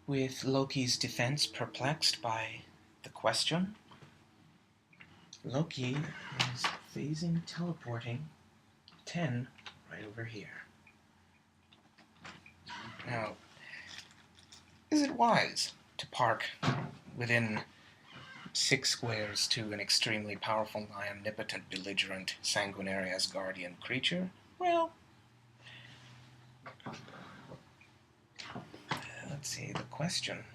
With Loki's defense perplexed by the question, Loki is phasing teleporting 10 right over here. Now, is it wise to park within 6 squares to an extremely powerful, omnipotent, belligerent, sanguinary Asgardian creature? Well, let's see, the question.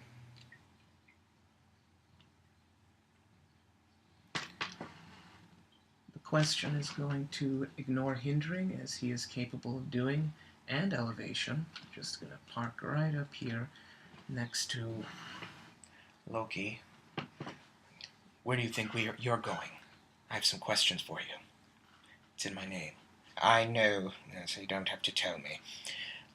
The question is going to ignore hindering, as he is capable of doing, and elevation. I'm just going to park right up here next to Loki. Where do you think you're going? I have some questions for you. It's in my name. I know, so you don't have to tell me.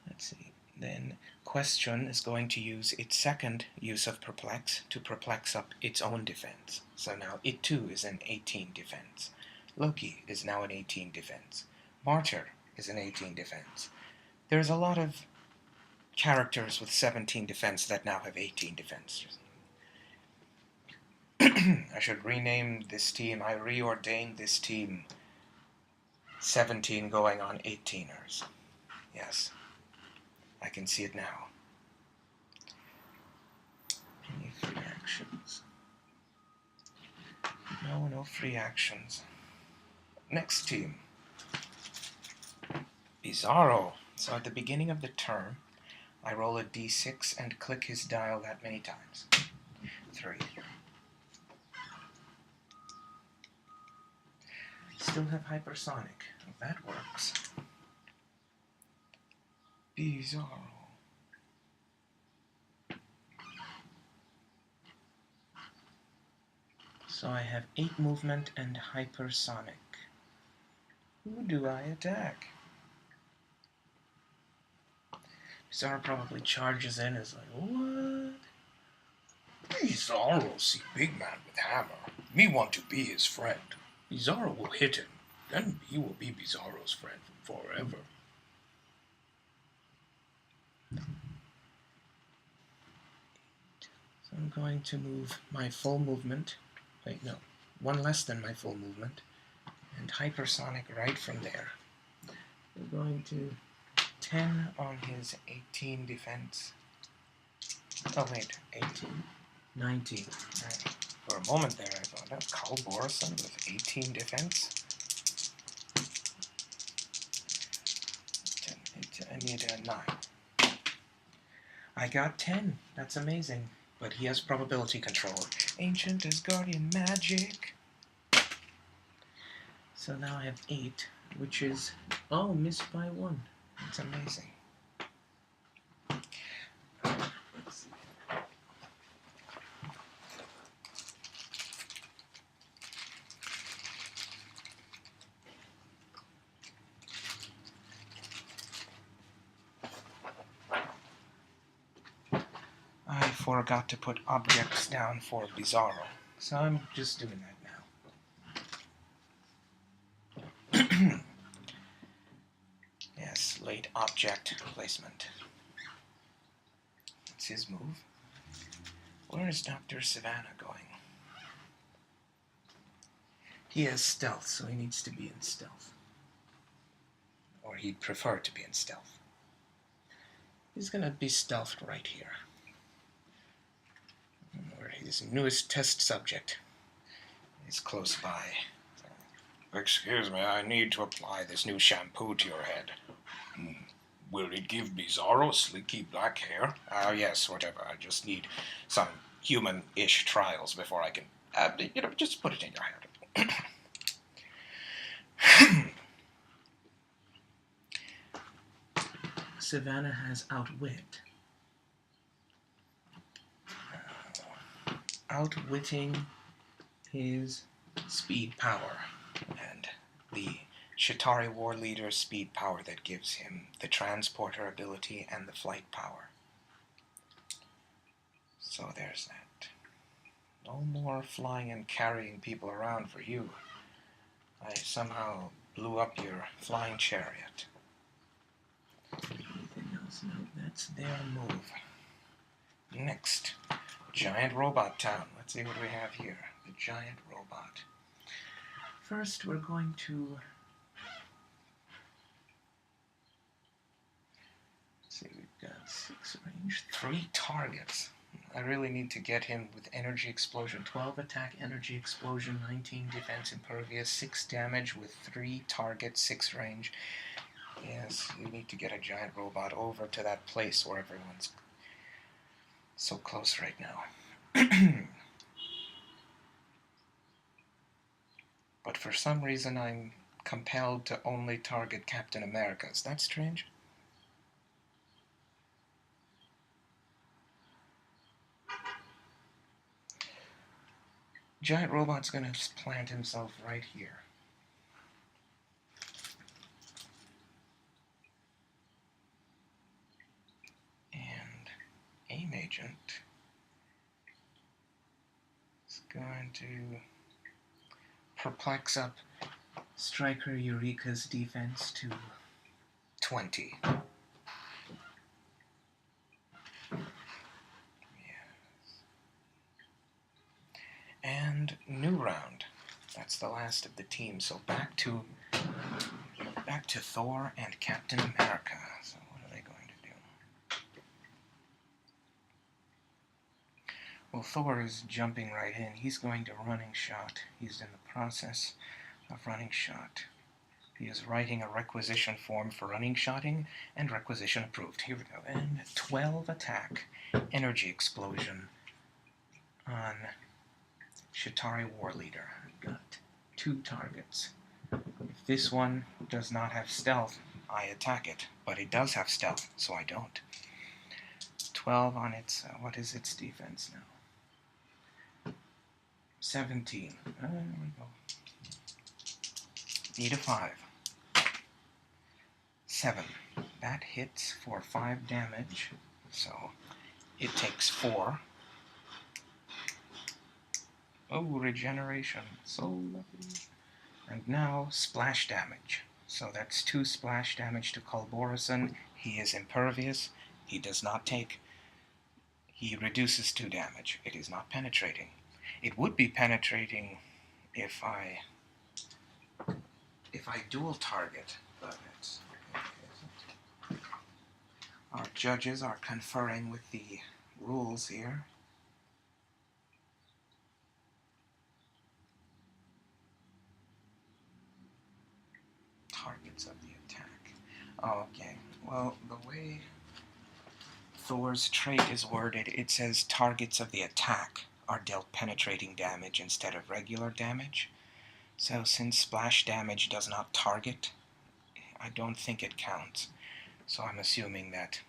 Let's see. Then question is going to use its second use of perplex to perplex up its own defense. So now it too is an 18 defense. Loki is now an 18 defense. Martyr is an 18 defense. There's a lot of characters with 17 defense that now have 18 defense. I should rename this team. I reordained this team 17 going on 18ers. Yes. I can see it now. Any free actions? No free actions. Next team. Bizarro. So at the beginning of the turn, I roll a d6 and click his dial that many times. 3. Still have hypersonic. That works. Bizarro. So I have 8 movement and hypersonic. Who do I attack? Bizarro probably charges in as like, what? Bizarro see big man with hammer. Me want to be his friend. Bizarro will hit him. Then he will be Bizarro's friend forever. So I'm going to move my full movement. Wait, no. 1 less than my full movement. And hypersonic right from there. We're going to 10 on his 18 defense. Oh wait, 18. 19. Right. For a moment there I thought, that's Carl Borison with 18 defense. I need a 9. I got 10. That's amazing. But he has probability control. Ancient Asgardian magic. So now I have 8, which is... Oh, missed by 1. That's amazing. Let's see. I forgot to put objects down for Bizarro, so I'm just doing that now. Yes, late object placement. That's his move. Where is Dr.Sivana going? He has stealth, so he needs to be in stealth. Or he'd prefer to be in stealth. He's going to be stealthed right here. Where his newest test subject is close by. Excuse me, I need to apply this new shampoo to your head. Will it give Bizarro slicky black hair? Yes, whatever. I just need some human-ish trials before I can, just put it in your hair. Savannah has outwit. Outwitting his speed power, and the Shatari War Leader's speed power that gives him the transporter ability and the flight power. So there's that. No more flying and carrying people around for you. I somehow blew up your flying chariot. Anything else? No, that's their move. Next, giant robot town. Let's see what we have here. The giant robot. First, we're going to see, we've got 6 range, 3 targets. I really need to get him with energy explosion. 12 attack, energy explosion, 19 defense, impervious, 6 damage with 3 targets, 6 range. Yes, we need to get a giant robot over to that place where everyone's so close right now. But for some reason I'm compelled to only target Captain America. Is that strange? Giant robot's gonna plant himself right here. And A.I.M agent is going to perplex up Striker Eureka's defense to 20. And new round. That's the last of the team. So back to Thor and Captain America. So what are they going to do? Well, Thor is jumping right in. He's going to running shot. He's in the process of running shot. He is writing a requisition form for running shotting, and requisition approved. Here we go. And 12 attack, energy explosion on Shatari War Leader. I've got 2 targets. If this one does not have stealth, I attack it, but it does have stealth, so I don't. 12 on its, what is its defense now? 17. There we go. Need a 5. 7. That hits for 5 damage, so it takes 4. Oh, regeneration. So lucky. And now, splash damage. So that's 2 splash damage to Culborison. He is impervious. He does not take... He reduces 2 damage. It is not penetrating. It would be penetrating if I dual target, but it's... Our judges are conferring with the rules here. Targets of the attack. Oh, okay. Well, the way Thor's trait is worded, it says targets of the attack are dealt penetrating damage instead of regular damage. So since splash damage does not target, I don't think it counts. So I'm assuming that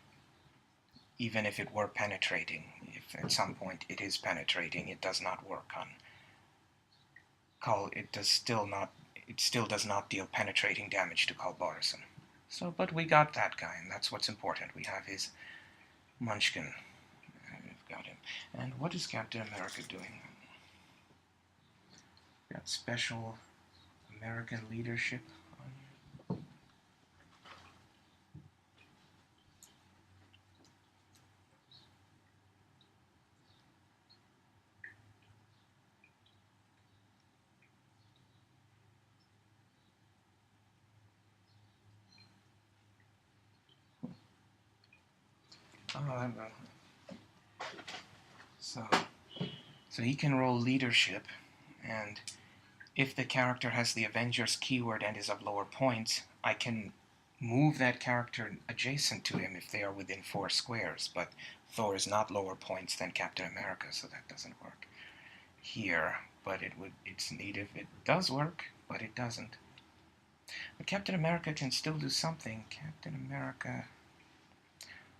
even if it were penetrating, if at some point it is penetrating, it does not work on it still does not deal penetrating damage to Culborison. So, but we got that guy, and that's what's important. We have his Munchkin. We've got him. And what is Captain America doing? Got special American leadership on you. So he can roll leadership, and if the character has the Avengers keyword and is of lower points, I can move that character adjacent to him if they are within 4 squares, but Thor is not lower points than Captain America, so that doesn't work here, but it's neat if it does work, but it doesn't. But Captain America can still do something. Captain America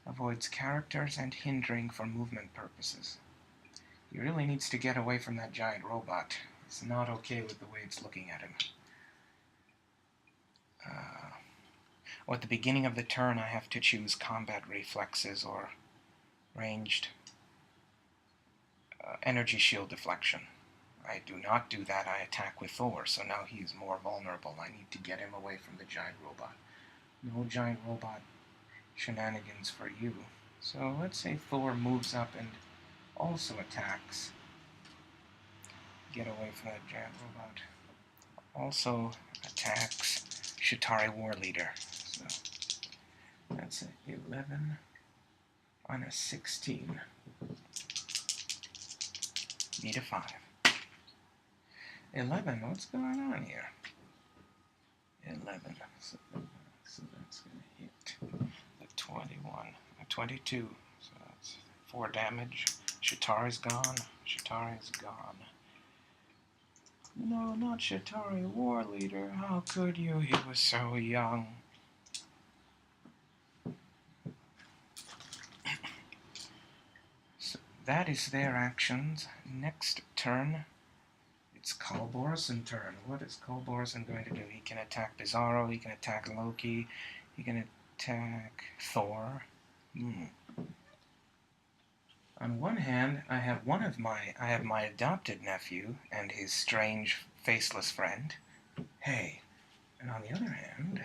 avoids characters and hindering for movement purposes. He really needs to get away from that giant robot. It's not okay with the way it's looking at him. At the beginning of the turn, I have to choose combat reflexes or ranged energy shield deflection. I do not do that. I attack with Thor, so now he's more vulnerable. I need to get him away from the giant robot. No giant robot shenanigans for you. So let's say Thor moves up and also attacks. Get away from that giant robot. Also attacks Shatari War Leader. So that's an 11 on a 16. Need a 5. 11, what's going on here? 11, so that's going to hit the 21, a 22, so that's 4 damage. Shatari's gone. Shatari's gone. No, not Shatari War Leader. How could you? He was so young. So that is their actions. Next turn, it's Carl Borison turn. What is Carl Borison going to do? He can attack Bizarro, he can attack Loki, he can attack Thor. On one hand, I have my adopted nephew and his strange, faceless friend. Hey. And on the other hand,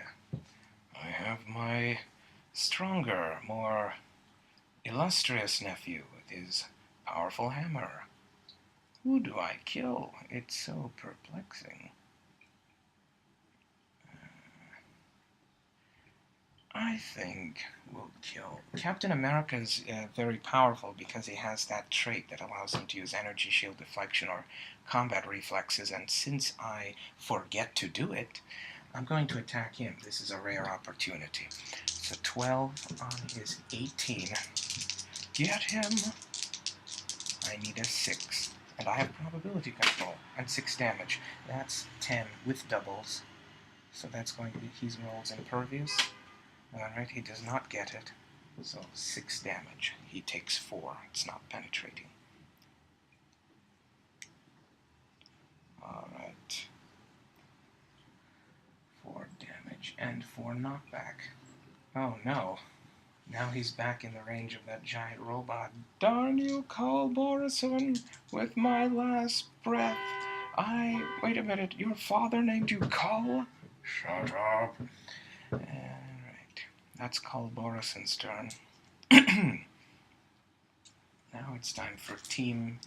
I have my stronger, more illustrious nephew with his powerful hammer. Who do I kill? It's so perplexing. I think we'll kill... Captain America's very powerful because he has that trait that allows him to use energy shield deflection or combat reflexes, and since I forget to do it, I'm going to attack him. This is a rare opportunity. So 12 on his 18. Get him! I need a 6. And I have probability control. And 6 damage. That's 10 with doubles. So that's going to be... He rolls impervious. Alright, he does not get it. So 6 damage. He takes 4. It's not penetrating. Alright. 4 damage and 4 knockback. Oh no. Now he's back in the range of that giant robot. Darn you, Carl Borison! With my last breath, Wait a minute, your father named you Carl? Shut up. Alright, that's Carl Borison's turn. Now it's time for Team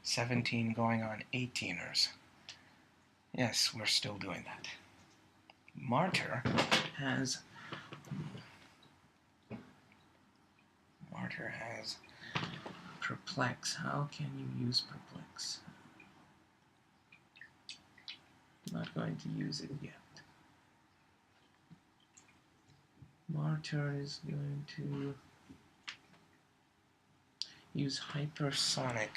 17 going on 18ers. Yes, we're still doing that. Martyr has Perplex. How can you use Perplex? I'm not going to use it yet. Martyr is going to use Hypersonic.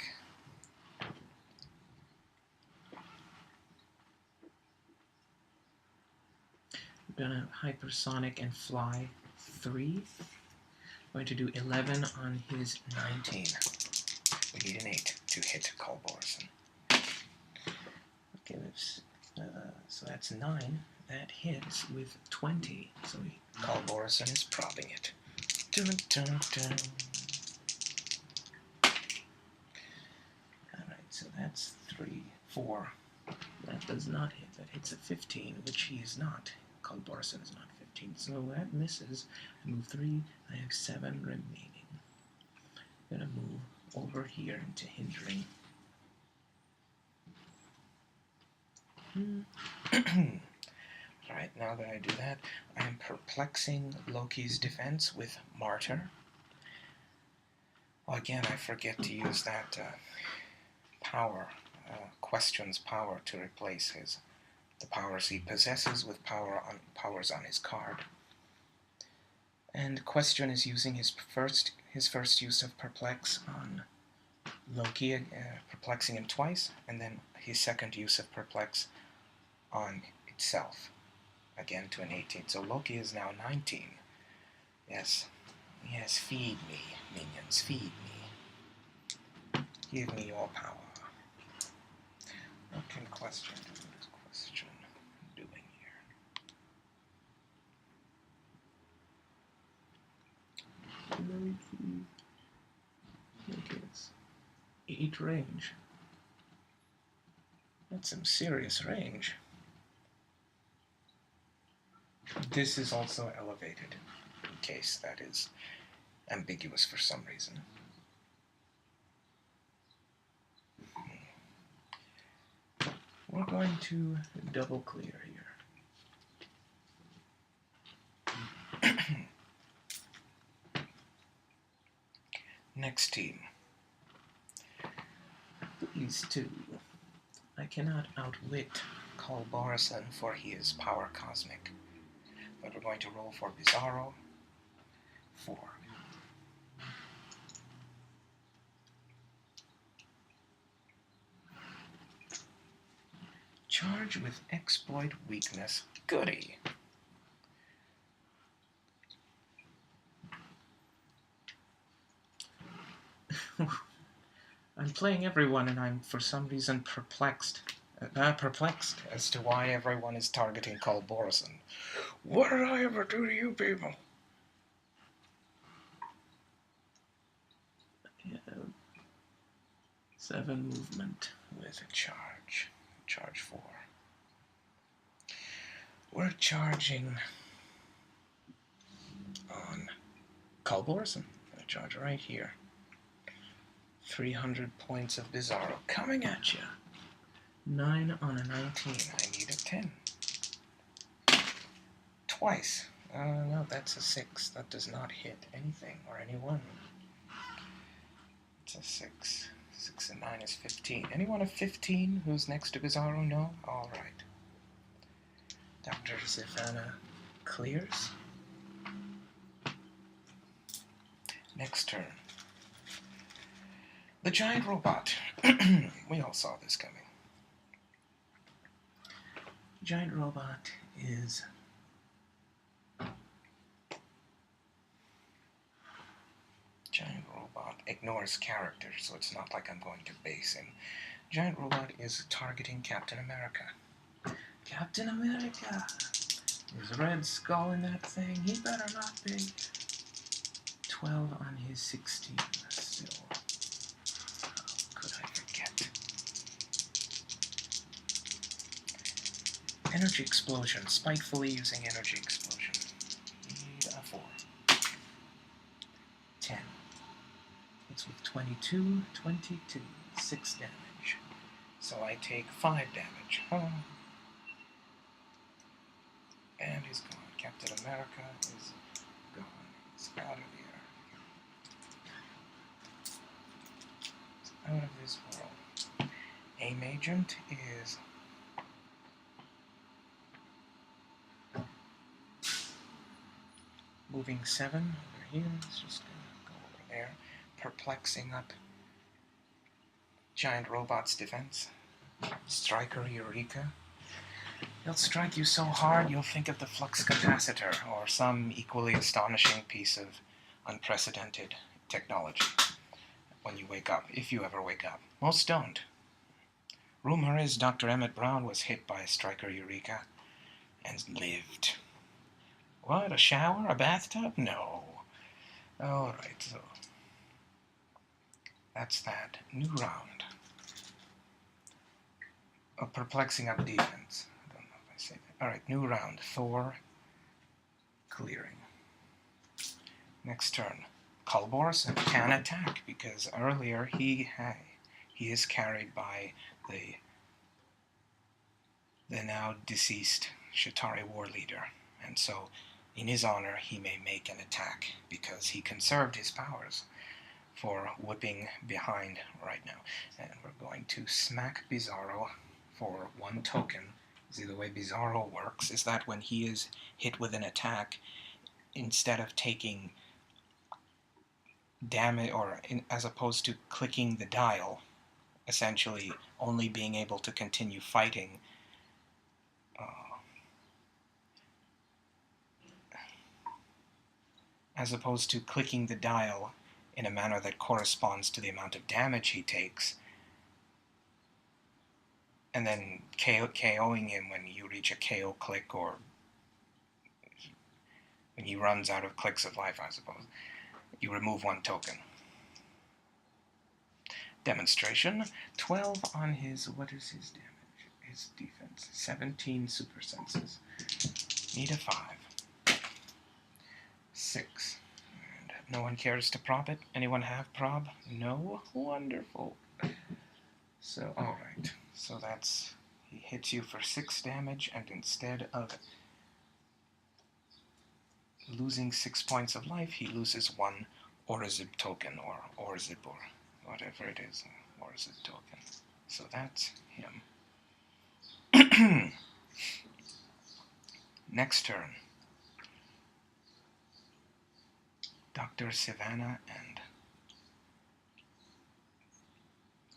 I'm gonna Hypersonic and fly 3. I'm going to do 11 on his 19. We need an 8 to hit Carl Borison. Okay, so that's 9. That hits with 20. So Carl Borison is propping it. Dun, dun, dun. Alright, so that's 3, 4. That does not hit. That hits a 15, which he is not. Carl Borison is not 15, so that misses. I move 3. I have 7 remaining. I'm gonna move over here into hindering. Alright, now that I do that, I am perplexing Loki's defense with Martyr. Well, again, I forget to use that power, Question's power, to replace the powers he possesses with powers on his card. And Question is using his first use of Perplex on Loki, perplexing him twice, and then his second use of Perplex on itself, again to an 18. So Loki is now 19. Yes, feed me, minions, feed me. Give me your power. What can Question do? What is Question doing here? Okay, it's 8 range. That's some serious range. This is also elevated, in case that is ambiguous for some reason. We're going to double clear here. Next team. These two. I cannot outwit Call Borison, for he is power cosmic. But we're going to roll for Bizarro. 4. Charge with exploit weakness. Goody. I'm playing everyone and I'm for some reason perplexed as to why everyone is targeting Call Borison. What did I ever do to you people? 7 movement with a charge. Charge 4. We're charging on Call Borison. I'm going to charge right here. 300 points of Bizarro coming at you. 9 on a 19. I need a 10. Twice. No, that's a 6. That does not hit anything or anyone. It's a 6. 6 and 9 is 15. Anyone of 15 who's next to Bizarro? No? Alright. Dr.Sivana clears. Next turn. The giant robot. We all saw this coming. Giant robot is ignores characters, so it's not like I'm going to base him. Giant robot is targeting Captain America. Captain America! Is Red Skull in that thing? He better not be. 12 on his 16 still. How could I forget? Energy explosion. Spitefully using energy explosion. Need a 4. 10. It's with 22, 22. 6 damage. So I take 5 damage. And he's gone. Captain America is gone. He's out of here. He's out of this world. A.I.M agent is moving 7 over here. It's just gonna go over there. Perplexing up Giant Robot's defense. Striker Eureka. He'll strike you so hard you'll think of the flux capacitor or some equally astonishing piece of unprecedented technology when you wake up, if you ever wake up. Most don't. Rumor is Dr. Emmett Brown was hit by a Striker Eureka and lived. What, a shower? A bathtub? No. Alright, so that's that. New round. A perplexing up defense. I don't know if I say that. Alright, new round. Thor clearing. Next turn. Call Borison can attack because earlier he is carried by the now deceased Shatari war leader, and so in his honor he may make an attack because he conserved his powers for whipping behind right now. And we're going to smack Bizarro for 1 token. See, the way Bizarro works is that when he is hit with an attack, instead of taking damage, or as opposed to clicking the dial, essentially only being able to continue fighting, as opposed to clicking the dial in a manner that corresponds to the amount of damage he takes, and then KOing him when you reach a KO click, or when he runs out of clicks of life, I suppose. You remove 1 token. Demonstration. 12 on his, what is his damage? His defense. 17 super senses. Need a 5. 6. And No one cares to prop it? Anyone have prob? No? Wonderful. So, alright. So that's... He hits you for 6 damage, and instead of losing 6 points of life, he loses 1 Orzib token, or Orzib, or whatever it is. Orzib token. So that's him. Next turn. Dr.Sivana and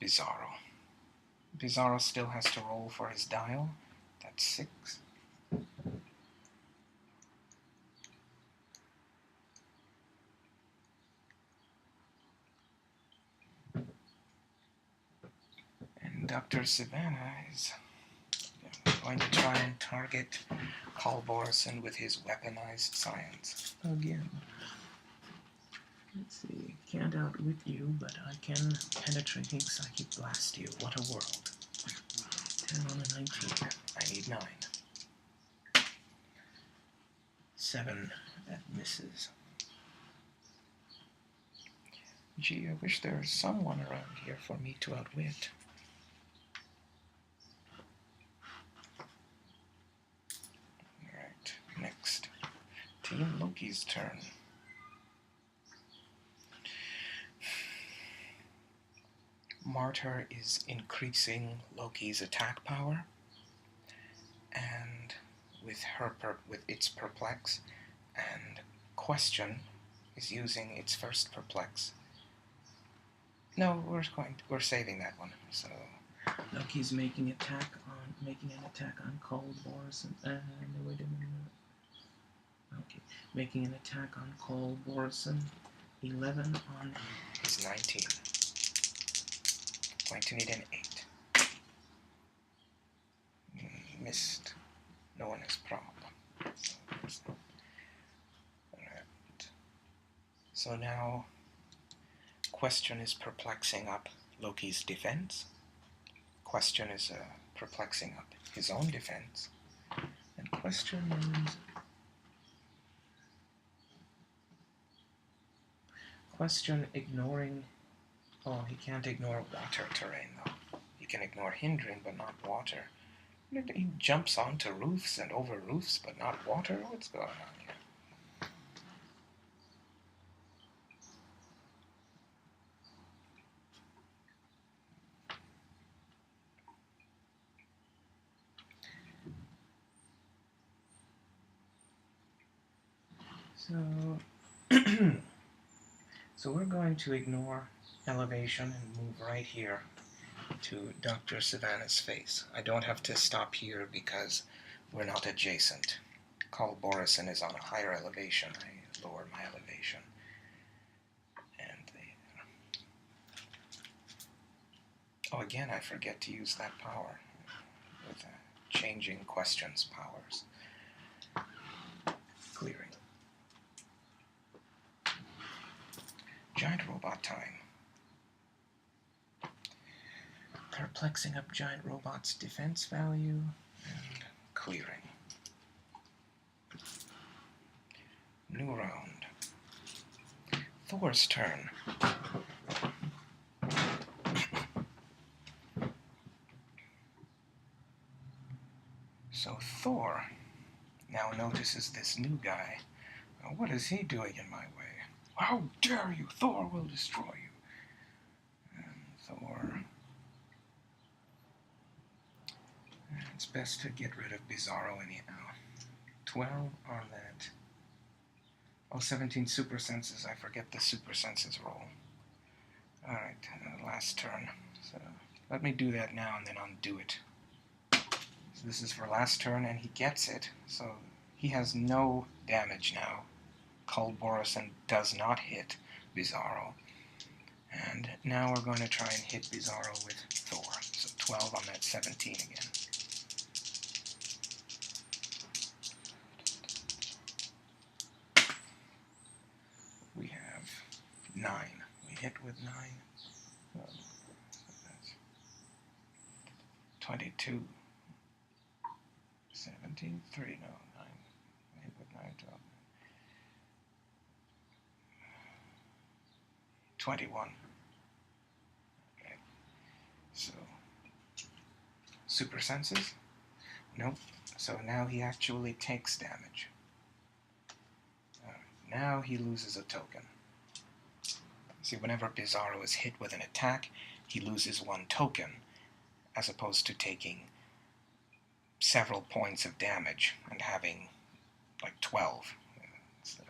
Bizarro. Bizarro still has to roll for his dial. That's 6. And Dr. Sivana is going to try and target Carl Borison with his weaponized science. Again. Let's see. Can't outwit you, but I can penetrating psychic blast you. What a world. 10 on a 19. I need 9. 7. That misses. Gee, I wish there was someone around here for me to outwit. Alright, next. Team Loki's turn. Martyr is increasing Loki's attack power, and with its perplex, and question is using its first perplex. No, we're saving that one. So Loki's making an attack on Cold Boris and wait a minute. Okay, making an attack on Cold Borison. 11 on his 19. Going to need an 8. Missed. No one has problem. Alright. So now question is perplexing up Loki's defense. Question is perplexing up his own defense. And question is... Question ignoring... Oh, he can't ignore water terrain, though. He can ignore hindering, but not water. He jumps onto roofs and over roofs, but not water? What's going on here? So we're going to ignore elevation and move right here to Dr. Sivana's face. I don't have to stop here because we're not adjacent. Carl Borison is on a higher elevation. I lower my elevation. And oh, again, I forget to use that power with changing questions powers. Clearing. Giant robot time. Perplexing up giant robot's defense value and clearing. New round. Thor's turn. So Thor now notices this new guy. What is he doing in my way? How dare you! Thor will destroy you. And Thor... It's best to get rid of Bizarro anyhow. 12 on that. Oh, 17 super senses. I forget the super senses roll. Alright, last turn. So let me do that now and then undo it. So this is for last turn, and he gets it. So he has no damage now. Carl Borison does not hit Bizarro. And now we're going to try and hit Bizarro with Thor. So 12 on that 17 again. We have 9. We hit with 9. So that's 22. 17, 3, no, 9. I hit with 9, 12. 21. Okay. So, super senses? Nope. So now he actually takes damage. Now he loses a token. See, whenever Bizarro is hit with an attack, he loses 1 token, as opposed to taking several points of damage and having like 12. So,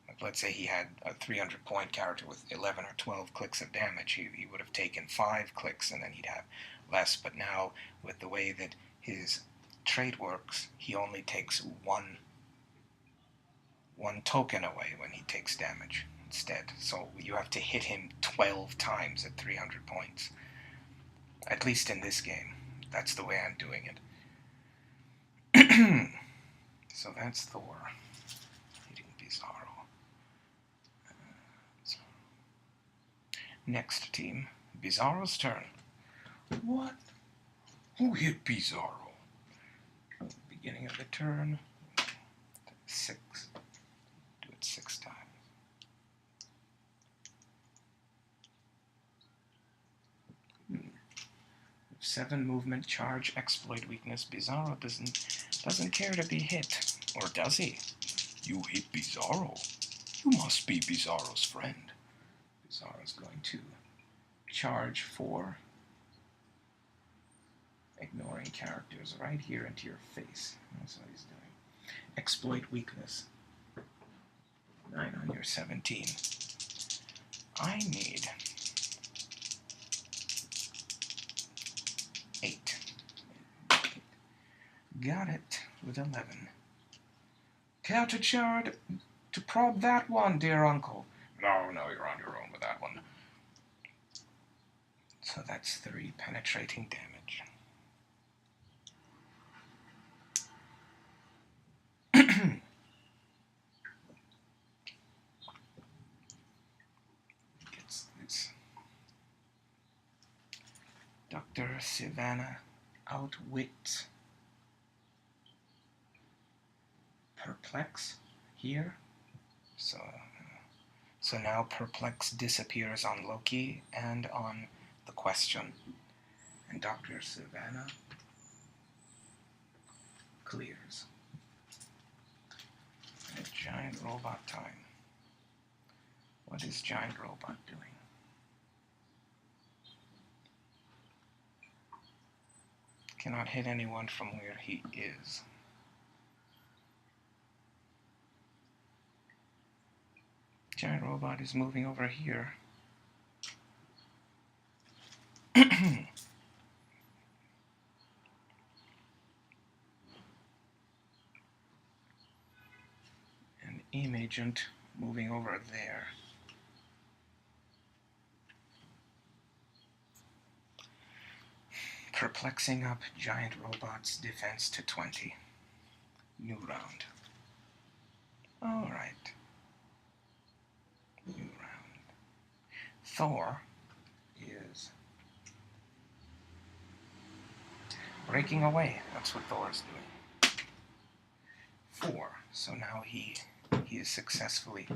like, let's say he had a 300-point character with 11 or 12 clicks of damage. He would have taken 5 clicks and then he'd have less. But now, with the way that his trait works, he only takes one token away when he takes damage instead. So you have to hit him 12 times at 300 points. At least in this game. That's the way I'm doing it. So that's Thor hitting Bizarro. Next team, Bizarro's turn. What? Who hit Bizarro? Beginning of the turn. 6. Do it 6 times. 7 movement, charge, exploit, weakness. Bizarro doesn't care to be hit, or does he? You hit Bizarro. You must be Bizarro's friend. Bizarro's going to charge 4, ignoring characters right here into your face. That's what he's doing. Exploit weakness. 9 on your 17. I need 8. Got it with 11. Care to charge to probe that one, dear uncle? No, you're on your own with that one. So that's 3 penetrating damage. Gets this. Dr.Sivana outwits Perplex here. So now Perplex disappears on Loki and on the Question. And Dr.Sivana clears. And giant robot time. What is giant robot doing? Cannot hit anyone from where he is. Giant robot is moving over here. An A.I.M agent moving over there. Perplexing up giant robot's defense to 20. New round. Alright. New round. Thor is breaking away. That's what Thor's doing. 4. So now he is successfully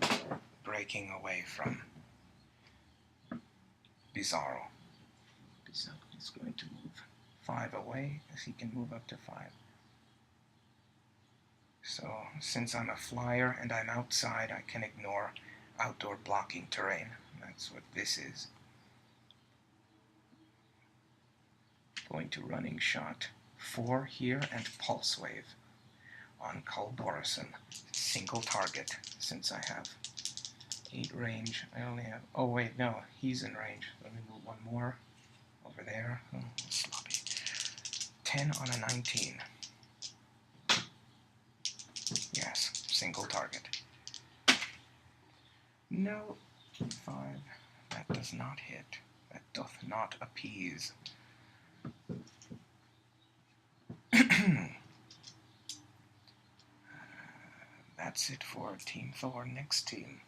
breaking away from Bizarro. Bizarro is going to move 5 away, as he can move up to 5. So, since I'm a flyer and I'm outside, I can ignore outdoor blocking terrain. That's what this is. Going to running shot 4 here and pulse wave on Cull Borison. Single target, since I have 8 range. I only have... Oh wait, no, he's in range. Let me move 1 more over there. Oh, sloppy. 10 on a 19. Yes, single target. No. 5. That does not hit. That doth not appease. That's it for Team Thor. Next team.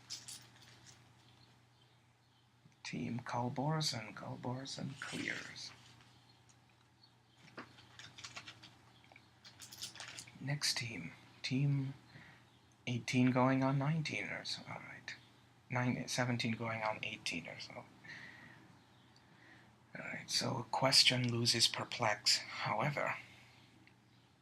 Team Cull Borison. Cull Borison clears. Next team. Team 18 going on 19ers. Alright. 17 going on 18 or so. Alright, so question loses perplex. However,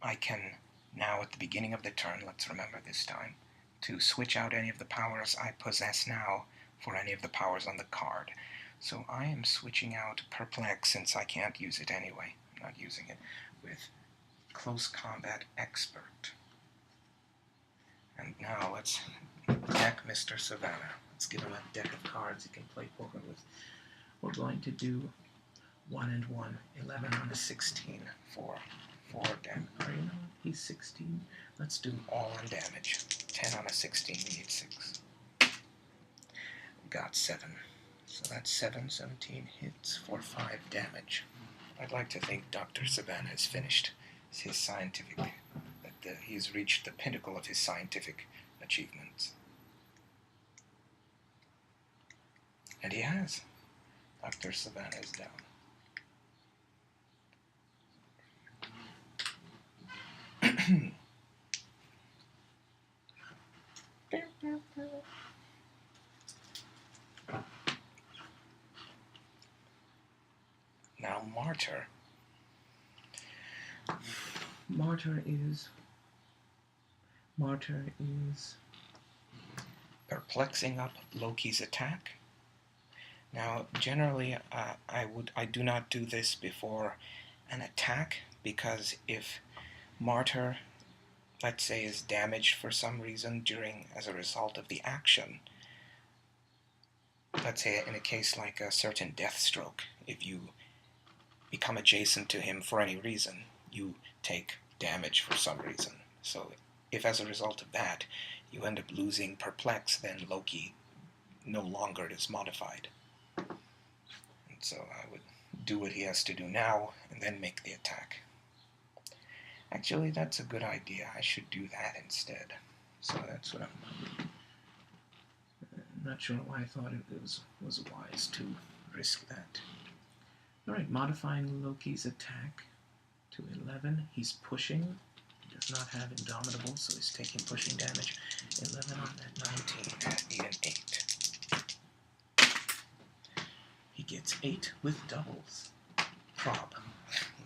I can now at the beginning of the turn, let's remember this time, to switch out any of the powers I possess now for any of the powers on the card. So I am switching out perplex since I can't use it anyway. I'm not using it with close combat expert. And now let's deck Mr. Sivana. Let's give him a deck of cards he can play poker with. We're going to do 1 and 1, 11 on a 16 for 4 damage. Or you know what? He's 16. Let's do all on damage. 10 on a 16, we need 6. We got 7. So that's 7, 17 hits for 5 damage. I'd like to think Dr. Sivana has finished his scientific, that he's reached the pinnacle of his scientific achievements. And he has. Dr. Sivana is down. Now Martyr. Martyr is perplexing up Loki's attack. Now, generally, I do not do this before an attack, because if Martyr, let's say, is damaged for some reason as a result of the action, let's say in a case like a certain death stroke, if you become adjacent to him for any reason, you take damage for some reason. So if as a result of that you end up losing perplex, then Loki no longer is modified. And so I would do what he has to do now and then make the attack. Actually, that's a good idea. I should do that instead. So that's what I'm not sure why I thought it was wise to risk that. Alright, modifying Loki's attack to 11. He's pushing. He does not have Indomitable, so he's taking pushing damage. 11 on that 19. 8 and 8. He gets 8 with doubles. Prob.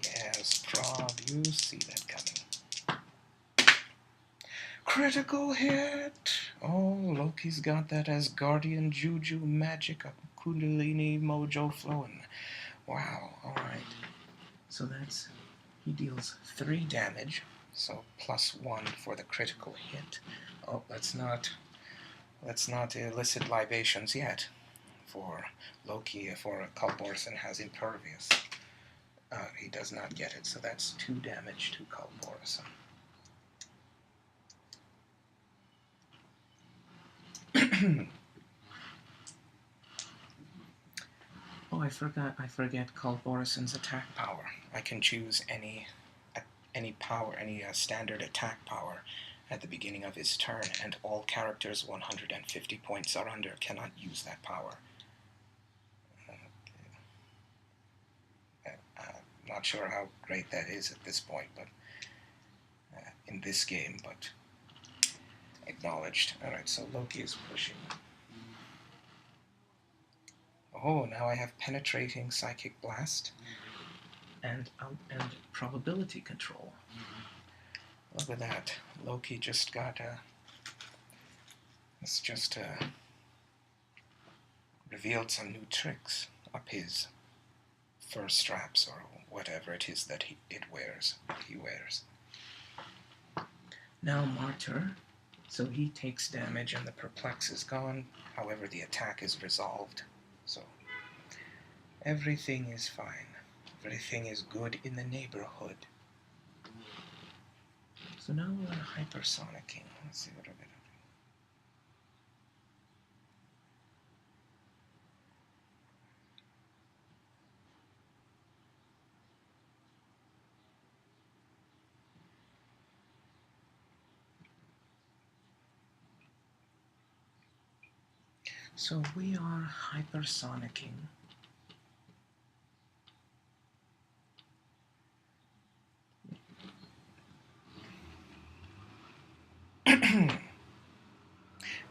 Yes, Prob, you see that coming. Critical hit! Oh, Loki's got that Asgardian juju magic, a kundalini mojo flowing. Wow, alright. So he deals 3 damage, so +1 for the critical hit. Oh, let's not elicit libations yet. For Loki, for Culborson has Impervious. He does not get it, so that's 2 damage to Culborson. Oh, I forget Culborison's attack power. I can choose any power, any standard attack power at the beginning of his turn, and all characters 150 points or under cannot use that power. Not sure how great that is at this point, but in this game, but acknowledged. Alright, so Loki is pushing. Oh, now I have Penetrating Psychic Blast and Probability Control. Look at that. Loki just got revealed some new tricks up his fur straps or whatever it is that he wears. Now Martyr, so he takes damage and the perplex is gone. However, the attack is resolved. So everything is fine. Everything is good in the neighborhood. So now we're hypersonicking. Let's see what we're going to do. So we are hypersonicking.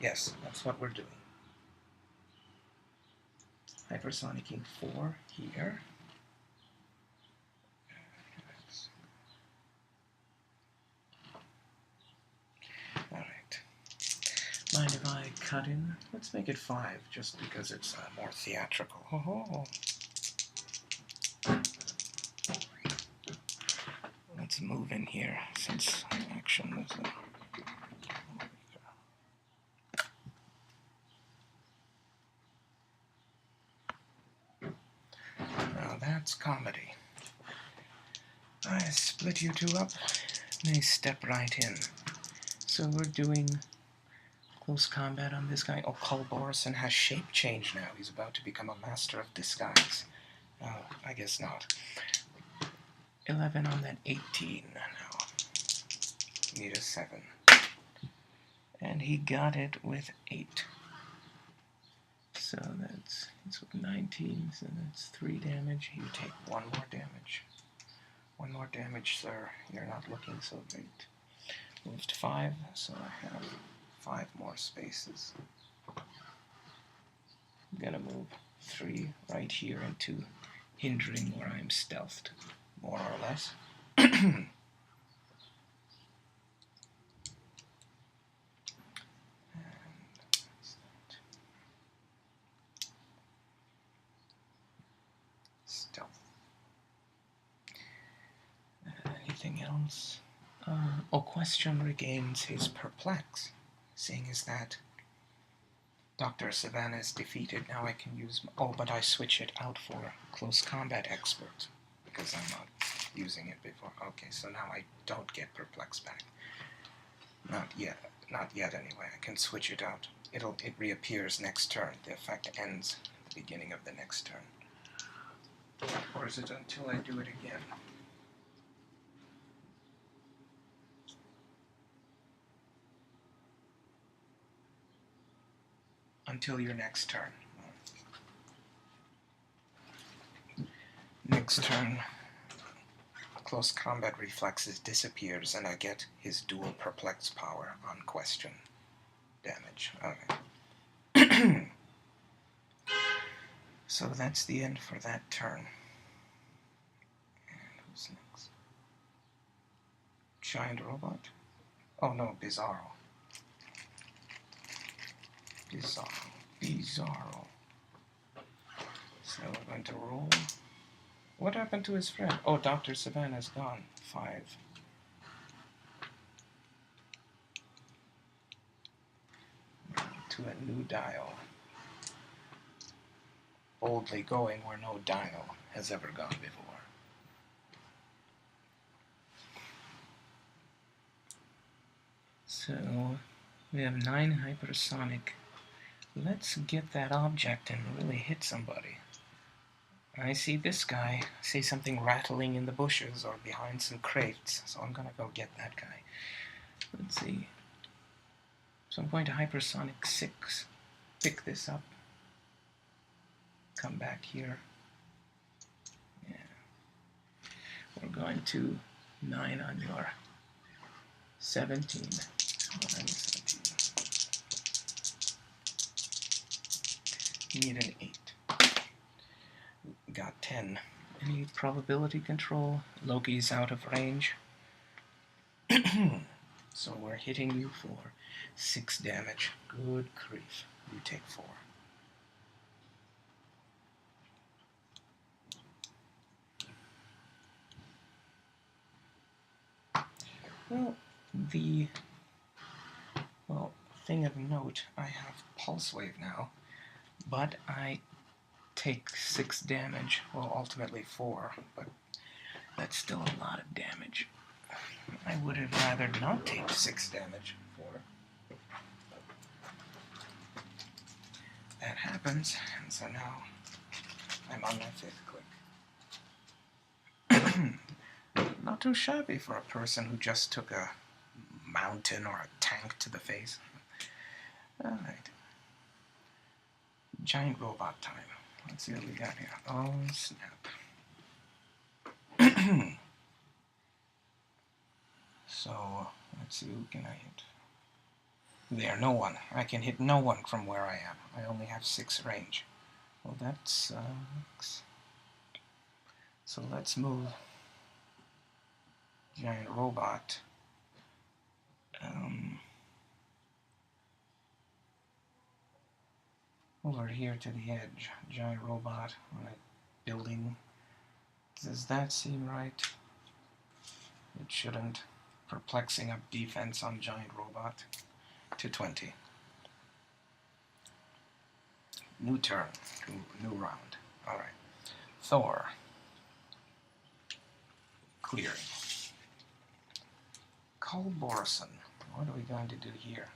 Yes, that's what we're doing. hypersonicking 4 here. Alright. Mind if I cut in? Let's make it 5, just because it's more theatrical. Oh. Let's move in here, since action is now that's comedy. I split you two up, and they step right in. So we're doing close combat on this guy. Oh, Culborson has shape change now. He's about to become a master of disguise. Oh, I guess not. 11 on that 18 now. Need a 7. And he got it with 8. So that's 19, so that's 3 damage. You take 1 more damage. 1 more damage, sir. You're not looking so great. Moves to 5, so I have 5 more spaces. I'm gonna move 3 right here into hindering where I'm stealthed, more or less. Stealth. Anything else? Question regains his perplex, seeing as that Dr.Sivana is defeated. Now I can use... Oh, but I switch it out for close combat expert, because I'm not using it before. Okay, so now I don't get perplex back. Not yet anyway. I can switch it out. It reappears next turn. The effect ends at the beginning of the next turn. Or is it until I do it again? Until your next turn. Next turn, close combat reflexes disappears, and I get his dual perplex power on question damage. Okay. So that's the end for that turn. And who's next? Giant robot? Oh no, Bizarro. Bizarro. So we're going to roll. What happened to his friend? Oh, Dr.Sivana's gone. 5. To a new dial. Boldly going where no dial has ever gone before. So we have 9 hypersonic. Let's get that object and really hit somebody. I see this guy. I see something rattling in the bushes or behind some crates, so I'm gonna go get that guy. Let's see. So I'm going to hypersonic 6. Pick this up. Come back here. Yeah. We're going to 9 on your 17. 9, 17. Need an 8. Got 10. Any probability control? Loki's out of range. So we're hitting you for 6 damage. Good grief. You take 4. Well, thing of note, I have Pulse Wave now, but I take 6 damage. Well, ultimately 4, but that's still a lot of damage. I would have rather not take 6 damage for. That happens, and so now I'm on my 5th click. Not too shabby for a person who just took a mountain or a tank to the face. Alright. Giant robot time. Let's see what we got here. Oh, snap. So, let's see, who can I hit? There, no one. I can hit no one from where I am. I only have 6 range. Well, that sucks. So let's move giant robot over here to the edge. Giant robot on a building. Does that seem right? It shouldn't. Perplexing up defense on giant robot to 20. New turn. New round. Alright. Thor. Clearing. Cole Borison. What are we going to do here?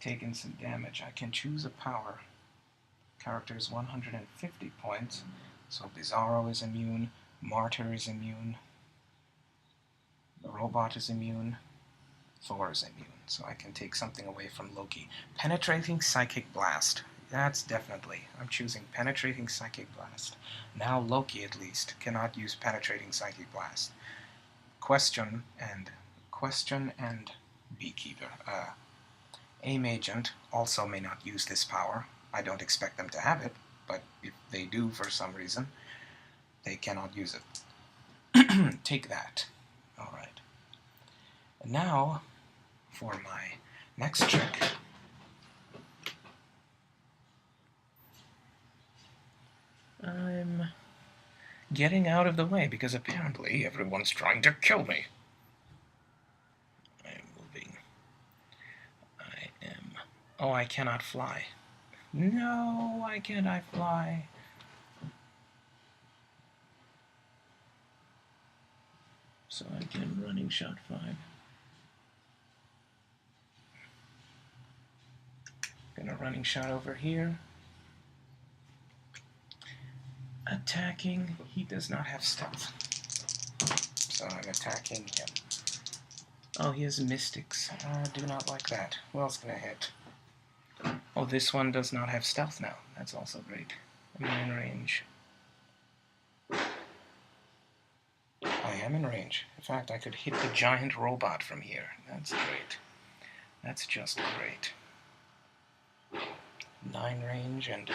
Taking some damage. I can choose a power. Character is 150 points. So Bizarro is immune. Martyr is immune. The robot is immune. Thor is immune. So I can take something away from Loki. Penetrating Psychic Blast. That's definitely. I'm choosing Penetrating Psychic Blast. Now Loki, at least, cannot use Penetrating Psychic Blast. Question and Beekeeper. A.I.M agent also may not use this power. I don't expect them to have it, but if they do for some reason, they cannot use it. Take that. Alright. And now, for my next trick. I'm getting out of the way because apparently everyone's trying to kill me. I am moving. I am... Oh, I cannot fly. No, why can't I fly? So I can running shot 5. Gonna running shot over here. Attacking. He does not have stealth. So I'm attacking him. Oh, he has mystics. I do not like that. Who else can I hit? Oh, this one does not have stealth now. That's also great. I'm in range. I am in range. In fact, I could hit the giant robot from here. That's great. That's just great. 9 range and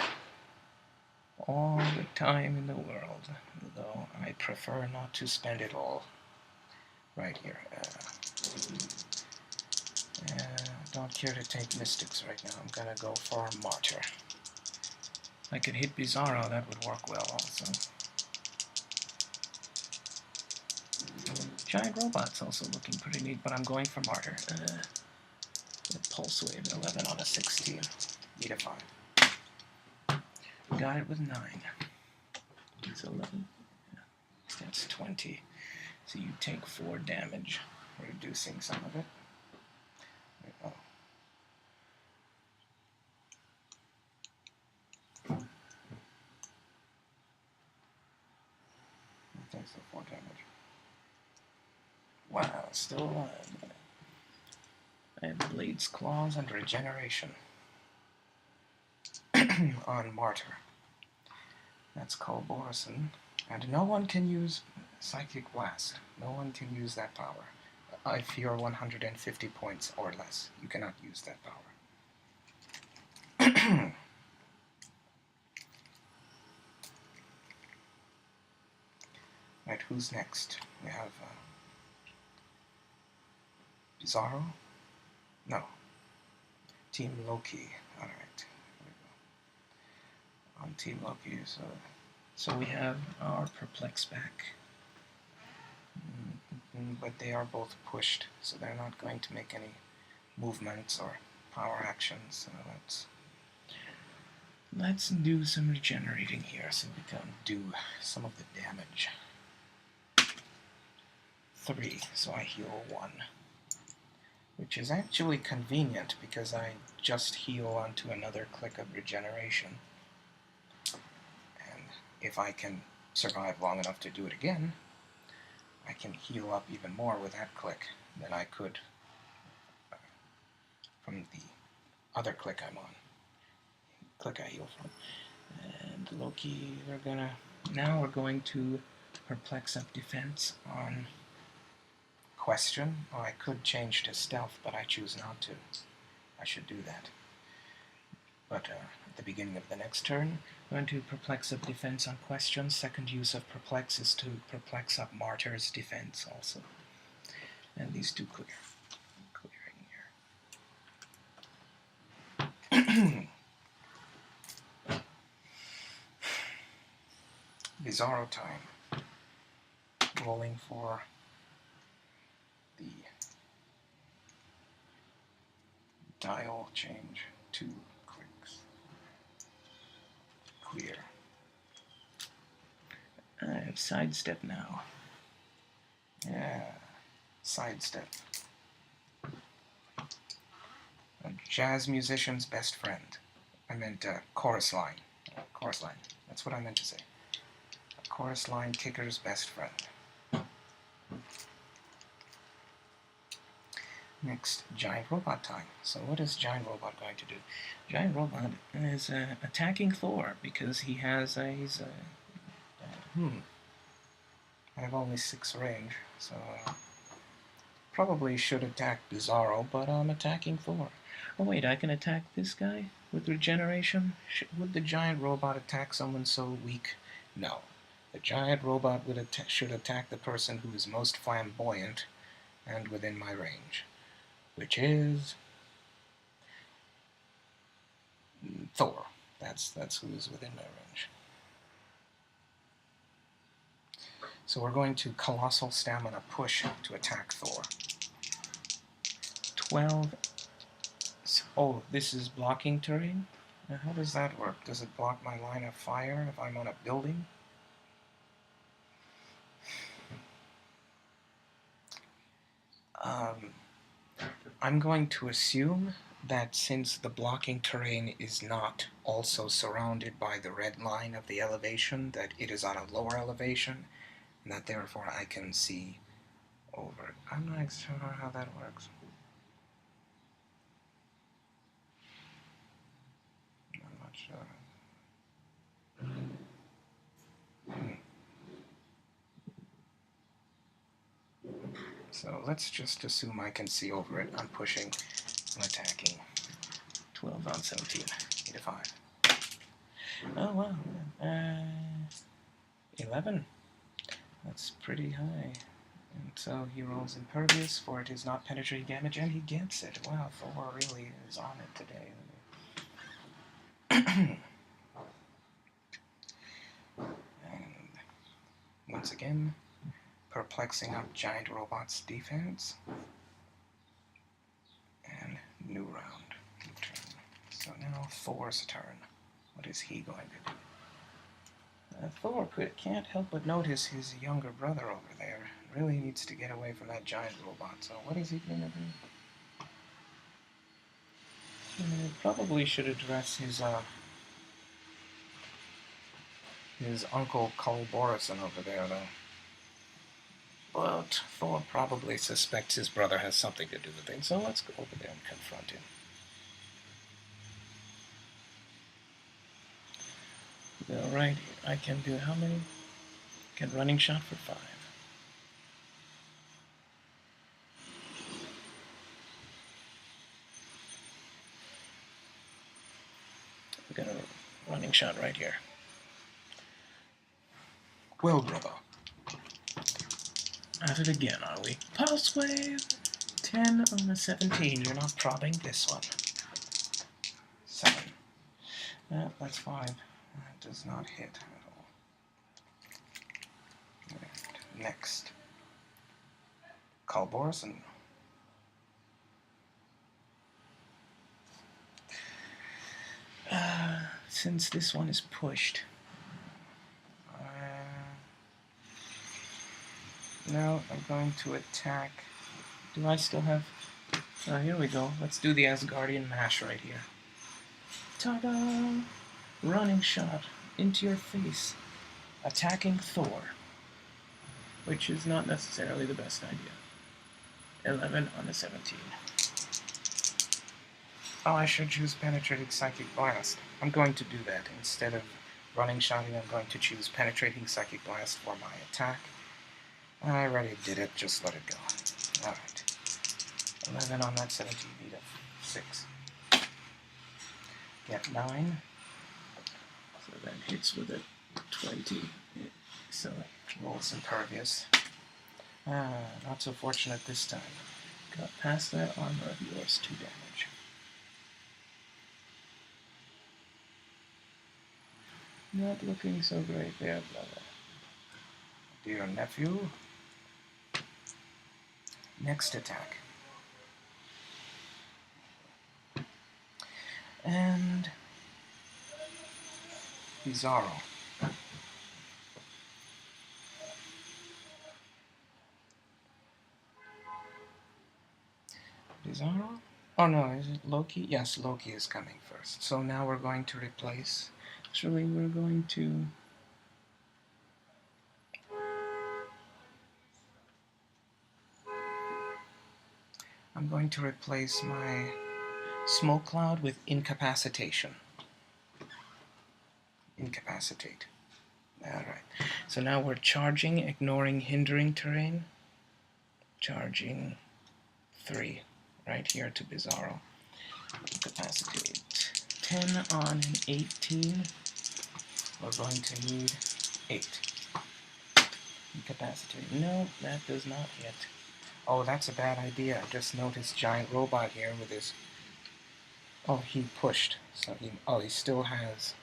all the time in the world, though I prefer not to spend it all right here. Don't care to take mystics right now. I'm gonna go for Martyr. If I could hit Bizarro, that would work well also. Giant robot's also looking pretty neat, but I'm going for Martyr. Pulse Wave 11 on a 16. Need a 5. Got it with 9. It's 11. That's 20. So you take 4 damage, reducing some of it. Oh. It takes the 4 damage. Wow, still alive. I have Blade's Claws and Regeneration on Martyr. That's Cole Borison. And no one can use Psychic Blast. No one can use that power. If you're 150 points or less, you cannot use that power. Right, who's next? We have Bizarro? No. Team Loki. Alright. On Team Loki, so we have our Perplex back. But they are both pushed, so they're not going to make any movements or power actions. So let's do some regenerating here so we can do some of the damage. 3, so I heal 1. Which is actually convenient because I just heal onto another click of regeneration. And if I can survive long enough to do it again, I can heal up even more with that click than I could from the other click I'm on. Click I heal from. And Loki, now we're going to perplex up defense on Question. Oh, I could change to stealth, but I choose not to. I should do that. But at the beginning of the next turn, I'm going to perplex up defense on questions. Second use of perplex is to perplex up martyr's defense also. And these two clearing here. Bizarro time. Rolling for the dial change. 2 clicks. Clear. I have sidestep now. Yeah, sidestep. A jazz musician's best friend. I meant chorus line. Chorus line. That's what I meant to say. A chorus line kicker's best friend. Next, Giant Robot time. So what is Giant Robot going to do? Giant Robot is attacking Thor because he has I have only 6 range, so probably should attack Bizarro, but I'm attacking Thor. Oh wait, I can attack this guy with regeneration? Would the Giant Robot attack someone so weak? No. The Giant Robot should attack the person who is most flamboyant and within my range, which is Thor. That's who is within my range. So we're going to Colossal Stamina push to attack Thor. 12. Oh, this is blocking terrain? Now, how does that work? Does it block my line of fire if I'm on a building? I'm going to assume that since the blocking terrain is not also surrounded by the red line of the elevation, that it is on a lower elevation, and that therefore I can see over it. I'm not sure how that works. I'm not sure. So let's just assume I can see over it. I'm pushing, I'm attacking. 12 on 17. 8 to 5. Oh, wow. 11. That's pretty high. And so he rolls Impervious, for it is not penetrating damage, and he gets it. Wow, Thor really is on it today. And once again, perplexing up Giant Robot's defense. And new round. New turn. So now Thor's turn. What is he going to do? Thor can't help but notice his younger brother over there. Really needs to get away from that giant robot. So what is he going to do? Probably should address his uncle Cole Borison over there, though. But Thor probably suspects his brother has something to do with it, so let's go over there and confront him. Alright, I can do how many? Can running shot for 5. We're gonna running shot right here. Well, brother. At it again, are we? Pulse wave! 10 on the 17. You're not prodding this one. 7. That's 5. That does not hit at all. And next. Call Borison. Since this one is pushed. Now I'm going to attack. Do I still have... here we go. Let's do the Asgardian mash right here. Ta-da! Running shot into your face. Attacking Thor. Which is not necessarily the best idea. 11 on a 17. Oh, I should choose Penetrating Psychic Blast. I'm going to do that. Instead of running shotting, I'm going to choose Penetrating Psychic Blast for my attack. I already did it, just let it go. Alright. 11 on that 17, beat of 6. get 9. So that hits with a 20. So rolls impervious. Not so fortunate this time. Got past that armor of yours, 2 damage. Not looking so great there, brother. Dear nephew. Next attack. And Bizarro. Bizarro? Oh no, is it Loki? Yes, Loki is coming first. So now we're going to replace... Actually, we're going to... I'm going to replace my Smoke Cloud with Incapacitation. Incapacitate. Alright. So now we're charging, ignoring hindering terrain. Charging 3. Right here to Bizarro. Incapacitate. 10 on an 18. We're going to need 8. Incapacitate. No, that does not hit. Oh, that's a bad idea. I just noticed giant robot here with his... Oh, he pushed. So he... Oh, he still has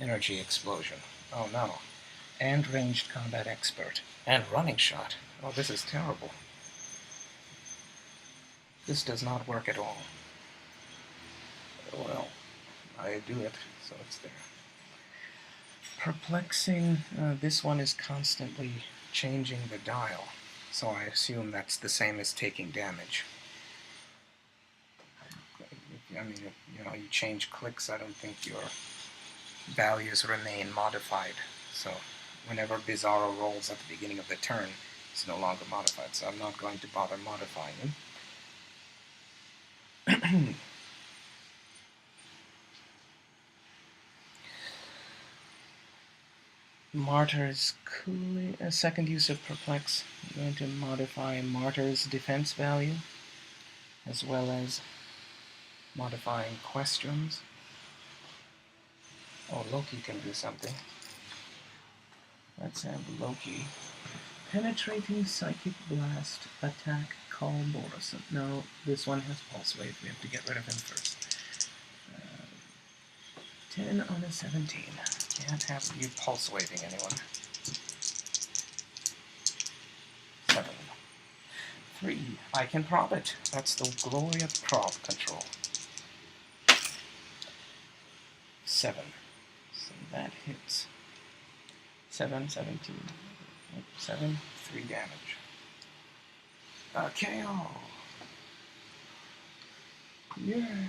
energy explosion. Oh no. And ranged combat expert. And running shot. Oh, this is terrible. This does not work at all. Well, I do it, so it's there. Perplexing. This one is constantly changing the dial. So I assume that's the same as taking damage. I mean, you know, you change clicks, I don't think your values remain modified. So whenever Bizarro rolls at the beginning of the turn, it's no longer modified. So I'm not going to bother modifying him. Martyr's cooling. A second use of Perplex. I'm going to modify Martyr's defense value, as well as modifying questions. Oh, Loki can do something. Let's have Loki. Penetrating Psychic Blast, attack, call Borison. No, this one has Pulse Wave. We have to get rid of him first. 10 on a 17. Can't have you Pulse Waving anyone. 7. 3. I can prop it. That's the glory of prop control. 7. So that hits. 7, 17. 7, 3 damage. KO. Yeah.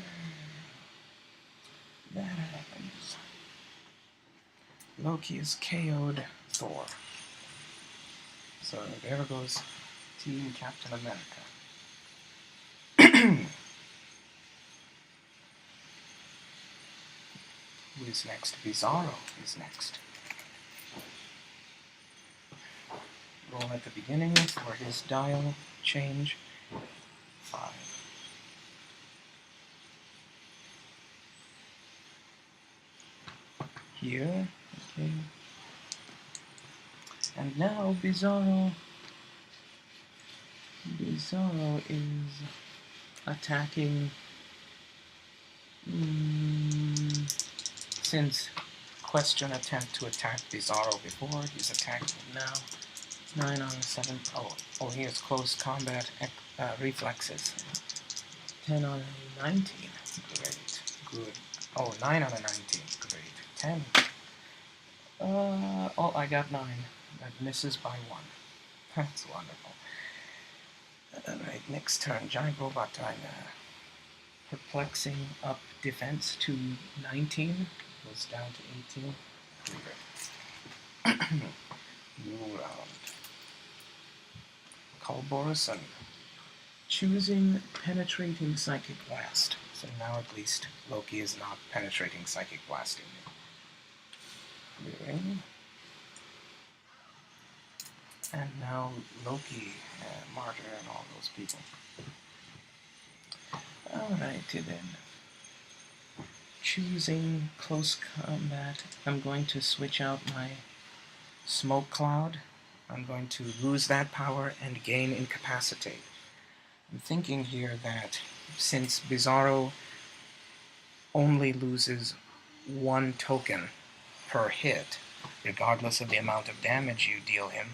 That happens. Loki is KO'd Thor. So there goes Team Captain America. Who is next? Bizarro is next. Roll at the beginning for his dial change. 5. Here, okay. And now Bizarro is attacking. Since Question attempt to attack Bizarro before, he's attacking him now. 9 on 7. Oh, he has close combat reflexes. 10 on a 19. Great. Good. Oh, 9 on a 19. Great. 10. Oh, I got 9. That misses by 1. That's wonderful. Alright, next turn. Giant robot time. Perplexing up defense to 19. Goes down to 18. New round. Call Borison. Choosing Penetrating Psychic Blast. So now at least Loki is not penetrating Psychic Blasting me. Clearing. And now Loki, Martyr, and all those people. Alrighty then. choosing close combat, I'm going to switch out my smoke cloud. I'm going to lose that power and gain incapacitate. I'm thinking here that since Bizarro only loses one token per hit, regardless of the amount of damage you deal him,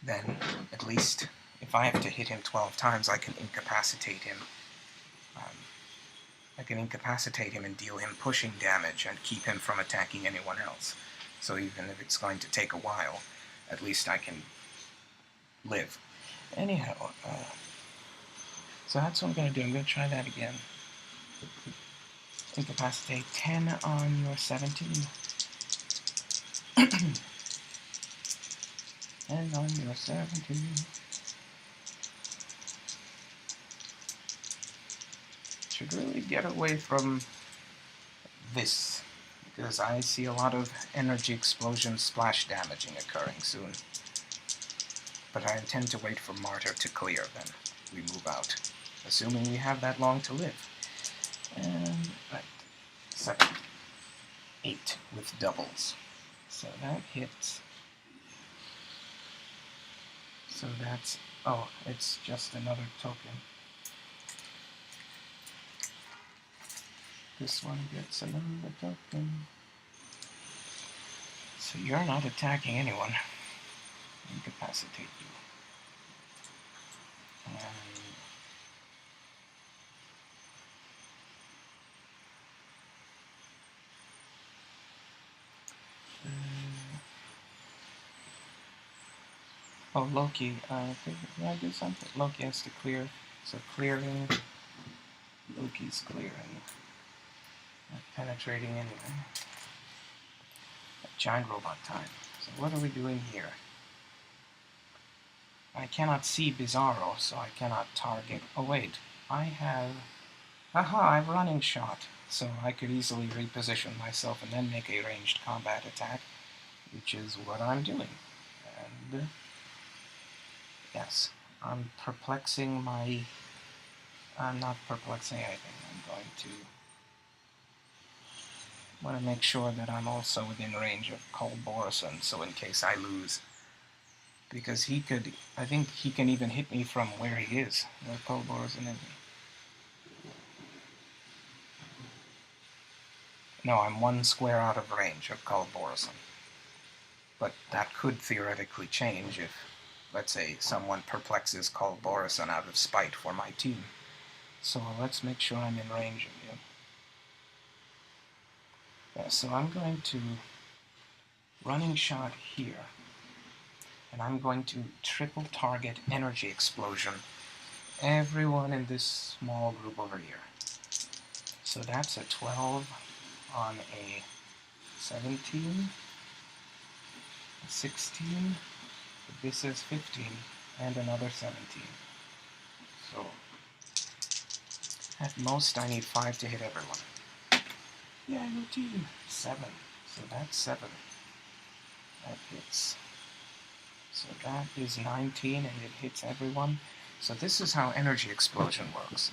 then at least if I have to hit him 12 times, I can incapacitate him. I can incapacitate him and deal him pushing damage and keep him from attacking anyone else. So even if it's going to take a while, at least I can live. Anyhow, so that's what I'm going to do. I'm going to try that again. Incapacitate 10 on your 17. And on your 17. Should really get away from this, because I see a lot of energy explosion splash damaging occurring soon. But I intend to wait for Martyr to clear, then we move out, assuming we have that long to live. And right, 7, 8 with doubles. So that hits. So that's, oh, it's just another token. This one gets another token. So you're not attacking anyone. Incapacitate you. And oh, Loki, did I do something? Loki has to clear. So clearing, Loki's clearing. Not penetrating anyway. Giant robot time. So what are we doing here? I cannot see Bizarro, so I cannot target. Oh wait, I have... Aha, I have running shot. So I could easily reposition myself and then make a ranged combat attack, which is what I'm doing. And yes, I'm perplexing my... I'm not perplexing anything. I'm going to... want to make sure that I'm also within range of Cole Borison, so in case I lose. Because he could... I think he can even hit me from where he is. Where Cole Borison is. No, I'm 1 square out of range of Cole Borison. But that could theoretically change if, let's say, someone perplexes Cole Borison out of spite for my team. So let's make sure I'm in range of him. Yeah, so I'm going to running shot here. And I'm going to triple target energy explosion everyone in this small group over here. So that's a 12 on a 17, a 16, this is 15, and another 17. So at most I need 5 to hit everyone. Yeah, no team. 7. So that's 7. That hits. So that is 19 and it hits everyone. So this is how energy explosion works.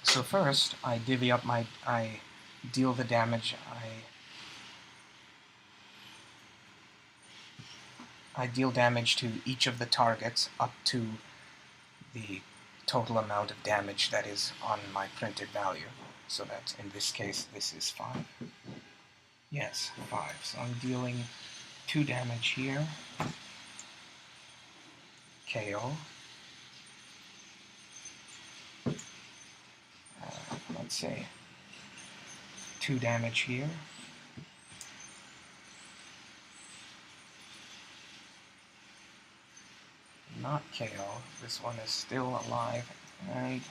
So first I divvy up my... I deal the damage. I deal damage to each of the targets up to the total amount of damage that is on my printed value. So that's, in this case, this is 5. Yes, 5. So I'm dealing 2 damage here. KO. Let's say 2 damage here. Not KO. This one is still alive. And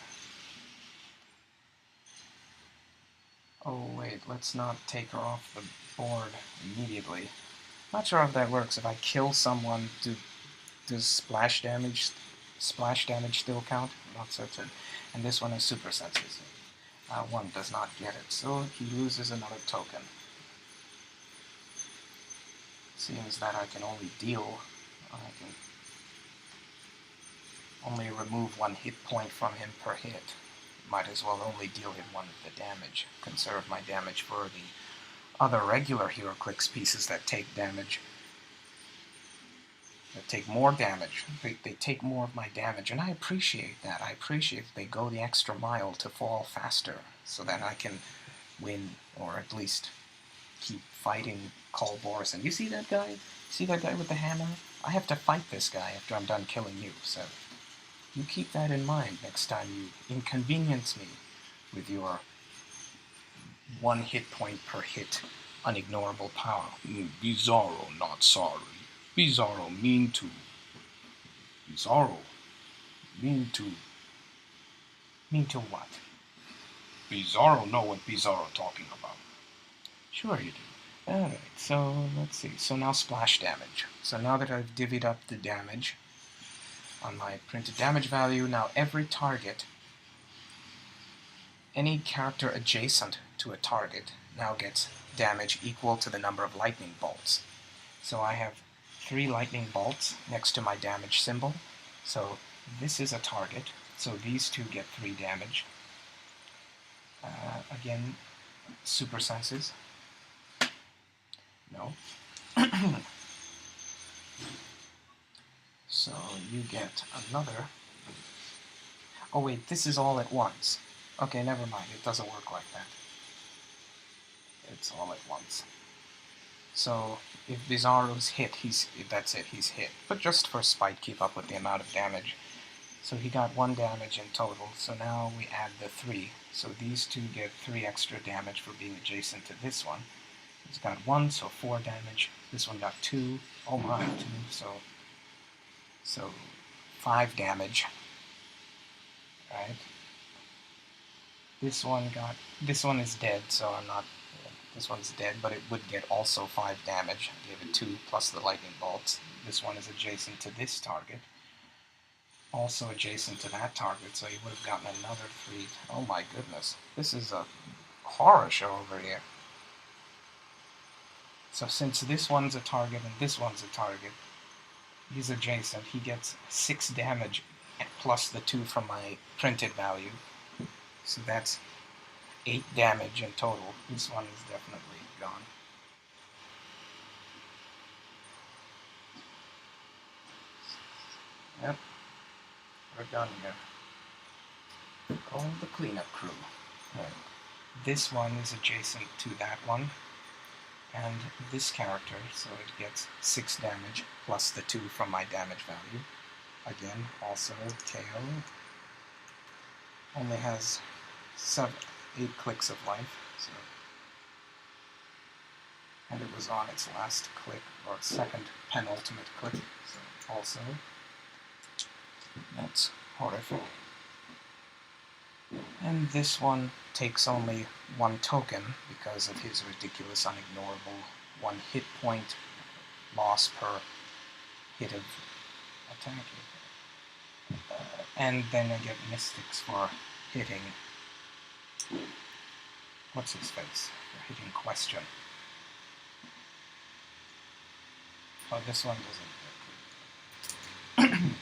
oh wait, let's not take her off the board immediately. Not sure if that works. If I kill someone, does splash damage still count? Not certain. And this one is super sensitive. 1 does not get it, so he loses another token. Seems that I can only deal... I can only remove 1 hit point from him per hit. might as well only deal him one of the damage. Conserve my damage for the other regular Heroclix pieces that take damage. That take more damage. They take more of my damage, and I appreciate that. I appreciate that they go the extra mile to fall faster, so that I can win, or at least keep fighting Kolbor's. And you see that guy? See that guy with the hammer? I have to fight this guy after I'm done killing you, so you keep that in mind next time you inconvenience me with your 1 hit point per hit unignorable power. Bizarro, not sorry. Bizarro mean to. Bizarro mean to. Mean to what? Bizarro know what Bizarro talking about. Sure you do. Alright, so let's see. So now splash damage. So now that I've divvied up the damage on my printed damage value, now every target, any character adjacent to a target, now gets damage equal to the number of lightning bolts. So I have 3 lightning bolts next to my damage symbol. So this is a target. So these 2 get 3 damage. Again, super senses. No. So you get another. Oh wait, this is all at once. Okay, never mind. It doesn't work like that. It's all at once. So if Bizarro's hit, that's it, he's hit. But just for spite, keep up with the amount of damage. So he got 1 damage in total, so now we add the 3. So these 2 get 3 extra damage for being adjacent to this one. He's got 1, so 4 damage. This one got 2. Oh my, 2. So 5 damage. Right? This one is dead, so I'm not. This one's dead, but it would get also 5 damage. I gave it 2 plus the lightning bolts. This one is adjacent to this target. Also adjacent to that target, so you would have gotten another 3. Oh my goodness. This is a horror show over here. So since this one's a target and this one's a target, he's adjacent, he gets 6 damage plus the 2 from my printed value. So that's 8 damage in total. This one is definitely gone. Yep. We're done here. Call the cleanup crew. Right. This one is adjacent to that one. And this character, so it gets 6 damage plus the 2 from my damage value. Again, also KO. Only has 8 clicks of life, so. And it was on its last click, or second penultimate click, so also. That's horrific. And this one takes only 1 token because of his ridiculous, unignorable 1 hit point loss per hit of attack. And then I get mystics for hitting. What's his face? For hitting question. Oh, this one doesn't.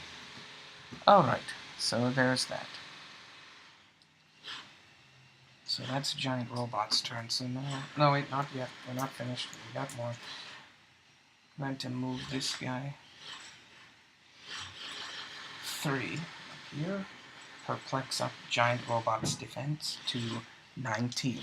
Alright, so there's that. So that's Giant Robot's turn, so now. No, wait, not yet. We're not finished. We got more. I'm going to move this guy 3 up here. Perplex up Giant Robot's defense to 19.